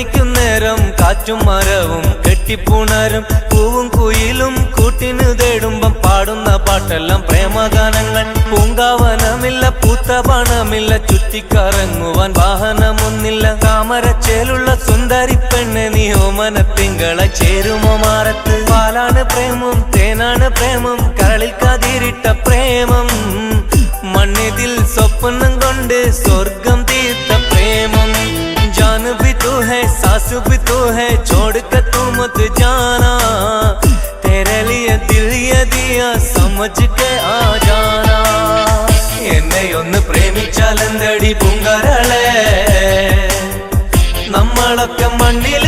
എണിക്കും നേരം കാറ്റും മരവും കെട്ടിപ്പുണരും പൂവും കുയിലും കൂട്ടിനു തേടുമ്പം പാടുന്ന പാട്ടെല്ലാം പ്രേമഗാനങ്ങൾ പൂങ്കാവനമില്ല പൂത്ത പണമില്ല ചുറ്റിക്കറങ്ങുവാൻ വാഹനമൊന്നില്ല താമരച്ചേലുള്ള സുന്ദരി പെണ്ണ് നീ ഓമന തിങ്കള ചേരുമോ മാറത്ത് പാലാണ് പ്രേമം തേനാണ് പ്രേമം കരളിൽ കതിരിട്ട പ്രേമം മണ്ണിതിൽ സ്വപ്നം കൊണ്ട് സ്വർഗം തീർത്ത പ്രേമം जान भी तू है सास भी तू है छोड़ कर तू मत जाना तेरे लिए दिल ये दिया समझ के आ जाना എന്നെ ഒന്ന് പ്രേമിച്ചാലെന്തടി പൂങ്കരളെ നമ്മളൊക്കെ മണ്ണിൽ